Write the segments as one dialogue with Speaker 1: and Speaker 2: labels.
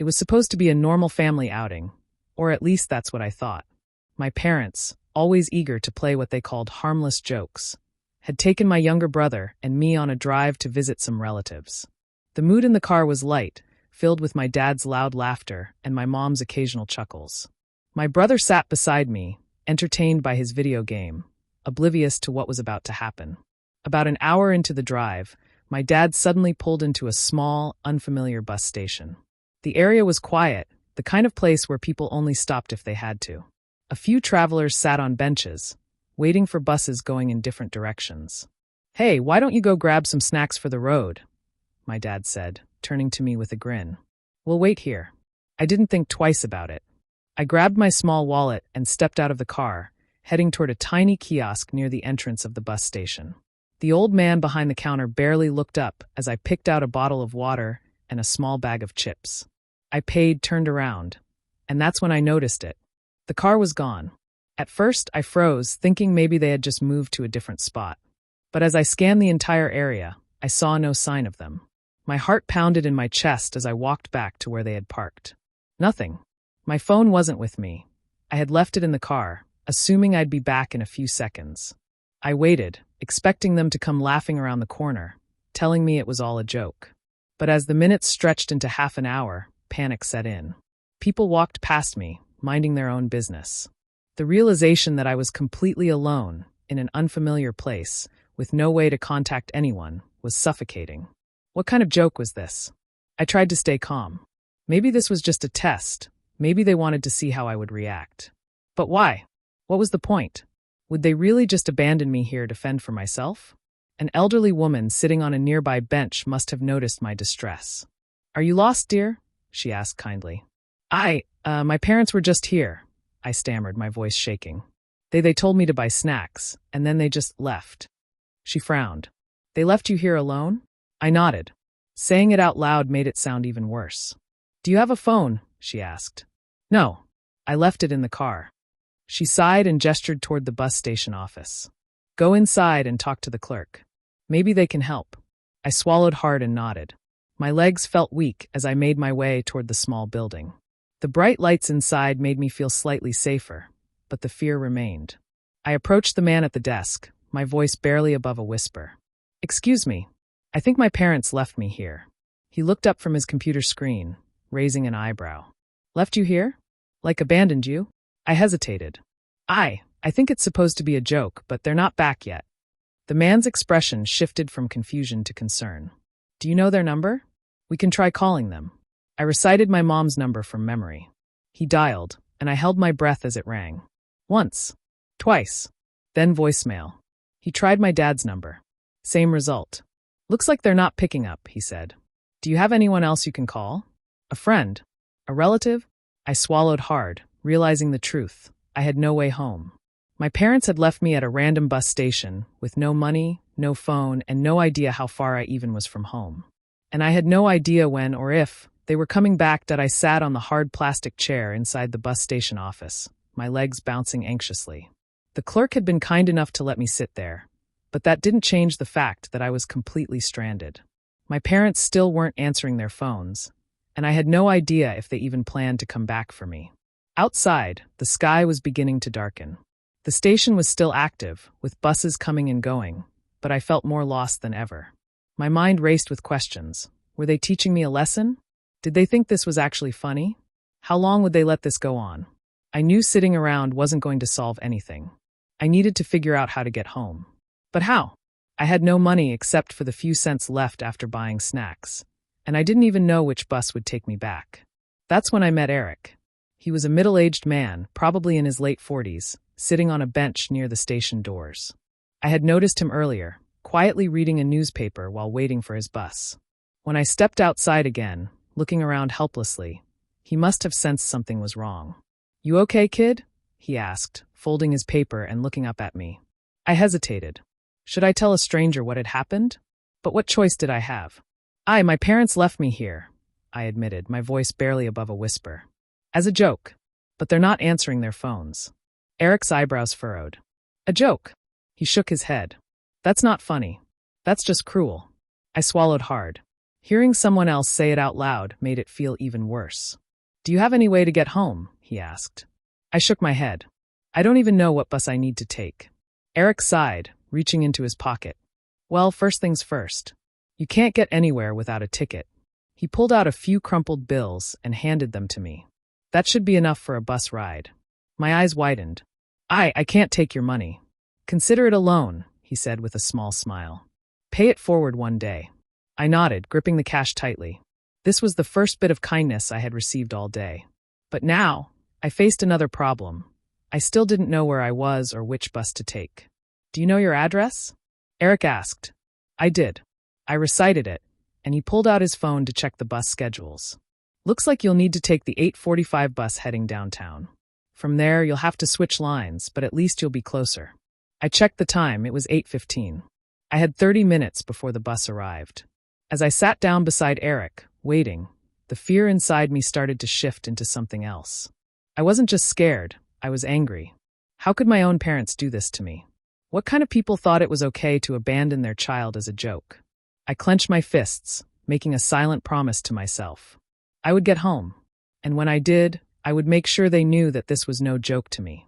Speaker 1: It was supposed to be a normal family outing, or at least that's what I thought. My parents, always eager to play what they called harmless jokes, had taken my younger brother and me on a drive to visit some relatives. The mood in the car was light, filled with my dad's loud laughter and my mom's occasional chuckles. My brother sat beside me, entertained by his video game, oblivious to what was about to happen. About an hour into the drive, my dad suddenly pulled into a small, unfamiliar bus station. The area was quiet, the kind of place where people only stopped if they had to. A few travelers sat on benches, waiting for buses going in different directions. "Hey, why don't you go grab some snacks for the road?" my dad said, turning to me with a grin. "We'll wait here." I didn't think twice about it. I grabbed my small wallet and stepped out of the car, heading toward a tiny kiosk near the entrance of the bus station. The old man behind the counter barely looked up as I picked out a bottle of water and a small bag of chips. I paid, turned around, and that's when I noticed it. The car was gone. At first, I froze, thinking maybe they had just moved to a different spot. But as I scanned the entire area, I saw no sign of them. My heart pounded in my chest as I walked back to where they had parked. Nothing. My phone wasn't with me. I had left it in the car, assuming I'd be back in a few seconds. I waited, expecting them to come laughing around the corner, telling me it was all a joke. But as the minutes stretched into half an hour, panic set in. People walked past me, minding their own business. The realization that I was completely alone, in an unfamiliar place, with no way to contact anyone, was suffocating. What kind of joke was this? I tried to stay calm. Maybe this was just a test. Maybe they wanted to see how I would react. But why? What was the point? Would they really just abandon me here to fend for myself? An elderly woman sitting on a nearby bench must have noticed my distress. "Are you lost, dear?" she asked kindly. My parents were just here," I stammered, my voice shaking. They told me to buy snacks, and then they just left." She frowned. "They left you here alone?" I nodded. Saying it out loud made it sound even worse. "Do you have a phone?" she asked. "No. I left it in the car." She sighed and gestured toward the bus station office. "Go inside and talk to the clerk. Maybe they can help." I swallowed hard and nodded. My legs felt weak as I made my way toward the small building. The bright lights inside made me feel slightly safer, but the fear remained. I approached the man at the desk, my voice barely above a whisper. "Excuse me. I think my parents left me here." He looked up from his computer screen, raising an eyebrow. "Left you here? Like abandoned you?" I hesitated. I think it's supposed to be a joke, but they're not back yet." The man's expression shifted from confusion to concern. "Do you know their number? We can try calling them." I recited my mom's number from memory. He dialed, and I held my breath as it rang. Once. Twice. Then voicemail. He tried my dad's number. Same result. "Looks like they're not picking up," he said. "Do you have anyone else you can call? A friend? A relative?" I swallowed hard, realizing the truth. I had no way home. My parents had left me at a random bus station, with no money, no phone, and no idea how far I even was from home. And I had no idea when or if they were coming back. That I sat on the hard plastic chair inside the bus station office, my legs bouncing anxiously. The clerk had been kind enough to let me sit there, but that didn't change the fact that I was completely stranded. My parents still weren't answering their phones, and I had no idea if they even planned to come back for me. Outside, the sky was beginning to darken. The station was still active, with buses coming and going, but I felt more lost than ever. My mind raced with questions. Were they teaching me a lesson? Did they think this was actually funny? How long would they let this go on? I knew sitting around wasn't going to solve anything. I needed to figure out how to get home. But how? I had no money except for the few cents left after buying snacks, and I didn't even know which bus would take me back. That's when I met Eric. He was a middle-aged man, probably in his late 40s, sitting on a bench near the station doors. I had noticed him earlier, quietly reading a newspaper while waiting for his bus. When I stepped outside again, looking around helplessly, he must have sensed something was wrong. "You okay, kid?" he asked, folding his paper and looking up at me. I hesitated. Should I tell a stranger what had happened? But what choice did I have? My parents left me here," I admitted, my voice barely above a whisper. "As a joke. But they're not answering their phones." Eric's eyebrows furrowed. "A joke?" He shook his head. "That's not funny. That's just cruel." I swallowed hard. Hearing someone else say it out loud made it feel even worse. "Do you have any way to get home?" he asked. I shook my head. "I don't even know what bus I need to take." Eric sighed, reaching into his pocket. "Well, first things first. You can't get anywhere without a ticket." He pulled out a few crumpled bills and handed them to me. "That should be enough for a bus ride." My eyes widened. I can't take your money." "Consider it a loan," he said with a small smile. "Pay it forward one day." I nodded, gripping the cash tightly. This was the first bit of kindness I had received all day. But now, I faced another problem. I still didn't know where I was or which bus to take. "Do you know your address?" Eric asked. I did. I recited it, and he pulled out his phone to check the bus schedules. "Looks like you'll need to take the 8:45 bus heading downtown. From there, you'll have to switch lines, but at least you'll be closer." I checked the time. It was 8:15. I had 30 minutes before the bus arrived. As I sat down beside Eric, waiting, the fear inside me started to shift into something else. I wasn't just scared, I was angry. How could my own parents do this to me? What kind of people thought it was okay to abandon their child as a joke? I clenched my fists, making a silent promise to myself. I would get home, and when I did, I would make sure they knew that this was no joke to me.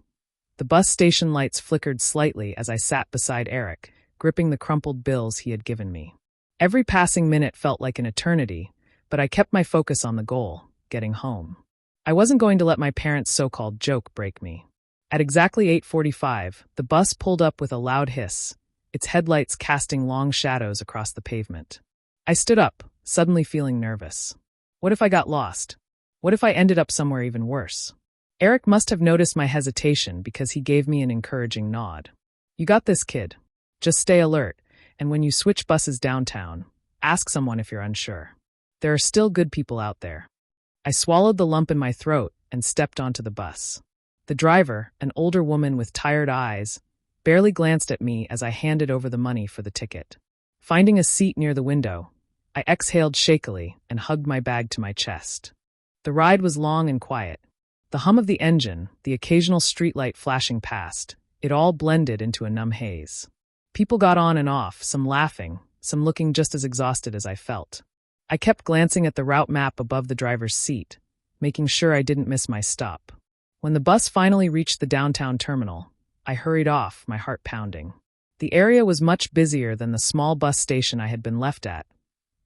Speaker 1: The bus station lights flickered slightly as I sat beside Eric, gripping the crumpled bills he had given me. Every passing minute felt like an eternity, but I kept my focus on the goal, getting home. I wasn't going to let my parents' so-called joke break me. At exactly 8:45, the bus pulled up with a loud hiss, its headlights casting long shadows across the pavement. I stood up, suddenly feeling nervous. What if I got lost? What if I ended up somewhere even worse? Eric must have noticed my hesitation because he gave me an encouraging nod. "You got this, kid. Just stay alert, and when you switch buses downtown, ask someone if you're unsure. There are still good people out there." I swallowed the lump in my throat and stepped onto the bus. The driver, an older woman with tired eyes, barely glanced at me as I handed over the money for the ticket. Finding a seat near the window, I exhaled shakily and hugged my bag to my chest. The ride was long and quiet. The hum of the engine, the occasional streetlight flashing past, it all blended into a numb haze. People got on and off, some laughing, some looking just as exhausted as I felt. I kept glancing at the route map above the driver's seat, making sure I didn't miss my stop. When the bus finally reached the downtown terminal, I hurried off, my heart pounding. The area was much busier than the small bus station I had been left at.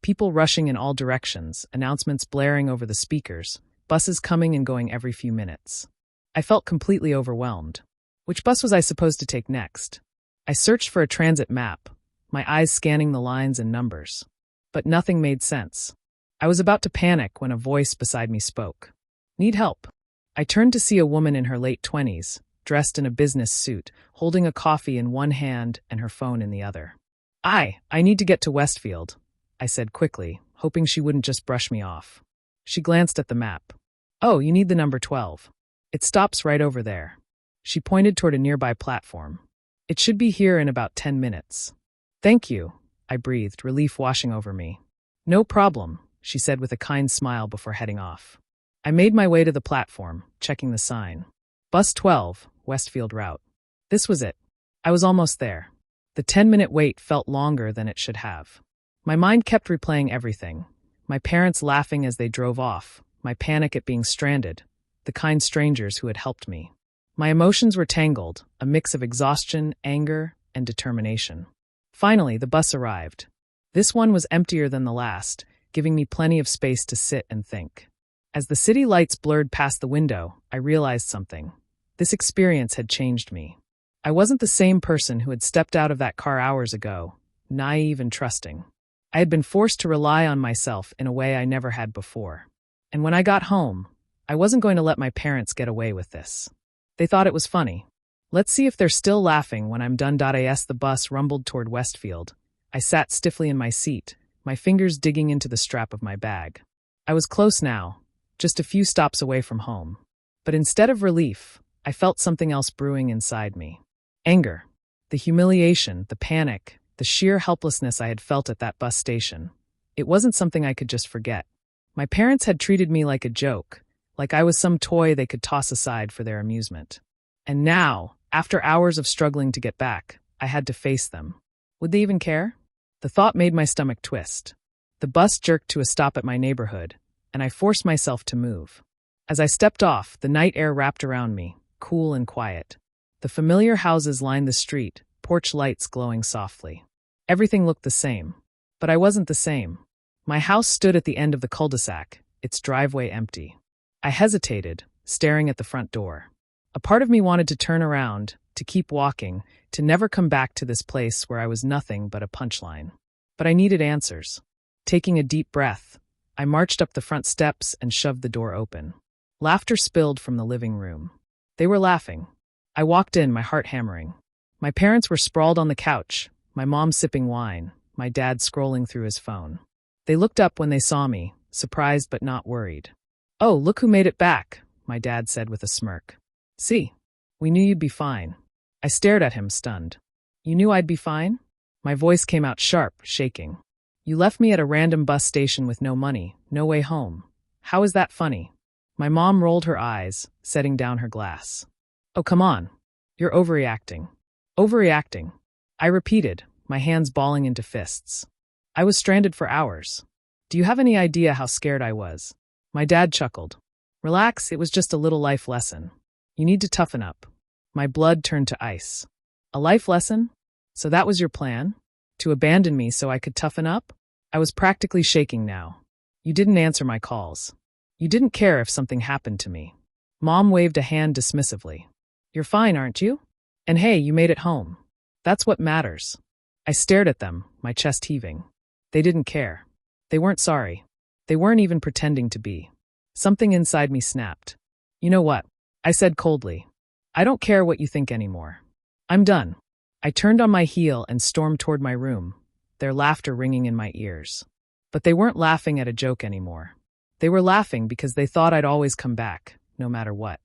Speaker 1: People rushing in all directions, announcements blaring over the speakers, buses coming and going every few minutes. I felt completely overwhelmed. Which bus was I supposed to take next? I searched for a transit map, my eyes scanning the lines and numbers. But nothing made sense. I was about to panic when a voice beside me spoke. "Need help?" I turned to see a woman in her late 20s, dressed in a business suit, holding a coffee in one hand and her phone in the other. I need to get to Westfield," I said quickly, hoping she wouldn't just brush me off. She glanced at the map. "Oh, you need the number 12. It stops right over there." She pointed toward a nearby platform. "It should be here in about 10 minutes. "Thank you," I breathed, relief washing over me. "No problem," she said with a kind smile before heading off. I made my way to the platform, checking the sign. Bus 12, Westfield route. This was it. I was almost there. The 10-minute wait felt longer than it should have. My mind kept replaying everything. My parents laughing as they drove off, my panic at being stranded, the kind strangers who had helped me. My emotions were tangled, a mix of exhaustion, anger, and determination. Finally, the bus arrived. This one was emptier than the last, giving me plenty of space to sit and think. As the city lights blurred past the window, I realized something. This experience had changed me. I wasn't the same person who had stepped out of that car hours ago, naive and trusting. I had been forced to rely on myself in a way I never had before. And when I got home, I wasn't going to let my parents get away with this. They thought it was funny. Let's see if they're still laughing when I'm done. As the bus rumbled toward Westfield, I sat stiffly in my seat, my fingers digging into the strap of my bag. I was close now, just a few stops away from home. But instead of relief, I felt something else brewing inside me. Anger. The humiliation, the panic, the sheer helplessness I had felt at that bus station. It wasn't something I could just forget. My parents had treated me like a joke, like I was some toy they could toss aside for their amusement. And now, after hours of struggling to get back, I had to face them. Would they even care? The thought made my stomach twist. The bus jerked to a stop at my neighborhood, and I forced myself to move. As I stepped off, the night air wrapped around me, cool and quiet. The familiar houses lined the street, porch lights glowing softly. Everything looked the same. But I wasn't the same. My house stood at the end of the cul-de-sac, its driveway empty. I hesitated, staring at the front door. A part of me wanted to turn around, to keep walking, to never come back to this place where I was nothing but a punchline. But I needed answers. Taking a deep breath, I marched up the front steps and shoved the door open. Laughter spilled from the living room. They were laughing. I walked in, my heart hammering. My parents were sprawled on the couch, my mom sipping wine, my dad scrolling through his phone. They looked up when they saw me, surprised but not worried. "Oh, look who made it back," my dad said with a smirk. "See, we knew you'd be fine." I stared at him, stunned. "You knew I'd be fine?" My voice came out sharp, shaking. "You left me at a random bus station with no money, no way home. How is that funny?" My mom rolled her eyes, setting down her glass. "Oh, come on. You're overreacting." "Overreacting," I repeated, my hands balling into fists. "I was stranded for hours. Do you have any idea how scared I was?" My dad chuckled. "Relax, it was just a little life lesson. You need to toughen up." My blood turned to ice. "A life lesson? So that was your plan? To abandon me so I could toughen up?" I was practically shaking now. "You didn't answer my calls. You didn't care if something happened to me." Mom waved a hand dismissively. "You're fine, aren't you? And hey, you made it home. That's what matters." I stared at them, my chest heaving. They didn't care. They weren't sorry. They weren't even pretending to be. Something inside me snapped. "You know what?" I said coldly. "I don't care what you think anymore. I'm done." I turned on my heel and stormed toward my room, their laughter ringing in my ears. But they weren't laughing at a joke anymore. They were laughing because they thought I'd always come back, no matter what.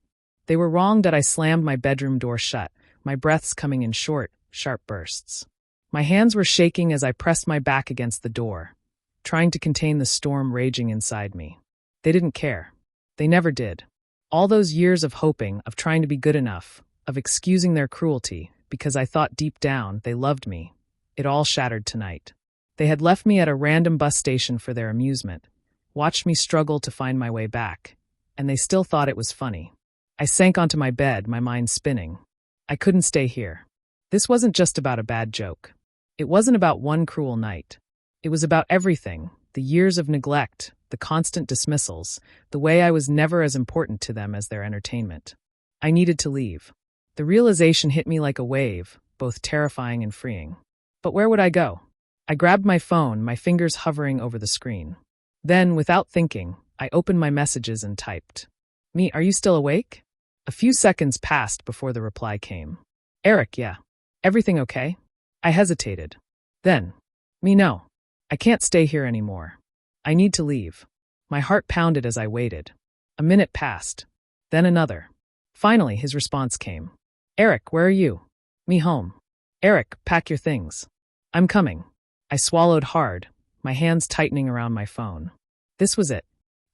Speaker 1: They were wrong that I slammed my bedroom door shut, my breaths coming in short, sharp bursts. My hands were shaking as I pressed my back against the door, trying to contain the storm raging inside me. They didn't care. They never did. All those years of hoping, of trying to be good enough, of excusing their cruelty, because I thought deep down they loved me, it all shattered tonight. They had left me at a random bus station for their amusement, watched me struggle to find my way back, and they still thought it was funny. I sank onto my bed, my mind spinning. I couldn't stay here. This wasn't just about a bad joke. It wasn't about one cruel night. It was about everything, the years of neglect, the constant dismissals, the way I was never as important to them as their entertainment. I needed to leave. The realization hit me like a wave, both terrifying and freeing. But where would I go? I grabbed my phone, my fingers hovering over the screen. Then, without thinking, I opened my messages and typed. "Me, are you still awake?" A few seconds passed before the reply came. "Eric, yeah. Everything okay?" I hesitated. Then, "Me, no. I can't stay here anymore. I need to leave." My heart pounded as I waited. A minute passed. Then another. Finally, his response came. "Eric, where are you?" "Me, home." "Eric, pack your things." "I'm coming." I swallowed hard, my hands tightening around my phone. This was it.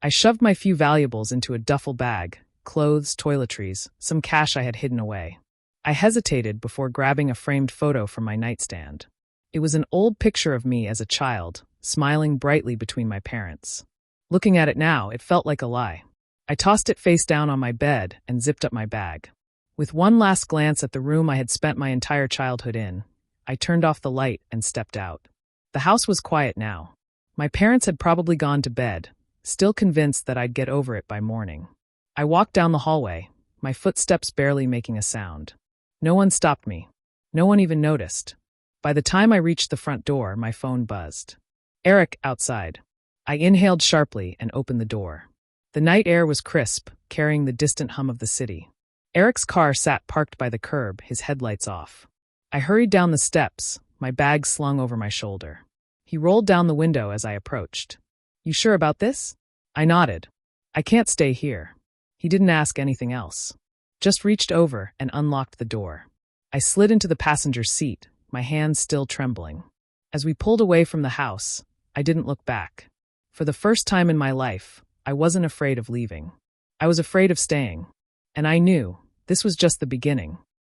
Speaker 1: I shoved my few valuables into a duffel bag, clothes, toiletries, some cash I had hidden away. I hesitated before grabbing a framed photo from my nightstand. It was an old picture of me as a child, smiling brightly between my parents. Looking at it now, it felt like a lie. I tossed it face down on my bed and zipped up my bag. With one last glance at the room I had spent my entire childhood in, I turned off the light and stepped out. The house was quiet now. My parents had probably gone to bed, still convinced that I'd get over it by morning. I walked down the hallway, my footsteps barely making a sound. No one stopped me. No one even noticed. By the time I reached the front door, my phone buzzed. "Eric, outside." I inhaled sharply and opened the door. The night air was crisp, carrying the distant hum of the city. Eric's car sat parked by the curb, his headlights off. I hurried down the steps, my bag slung over my shoulder. He rolled down the window as I approached. "You sure about this?" I nodded. "I can't stay here." He didn't ask anything else. Just reached over and unlocked the door. I slid into the passenger seat, my hands still trembling. As we pulled away from the house, I didn't look back. For the first time in my life, I wasn't afraid of leaving. I was afraid of staying. And I knew this was just the beginning.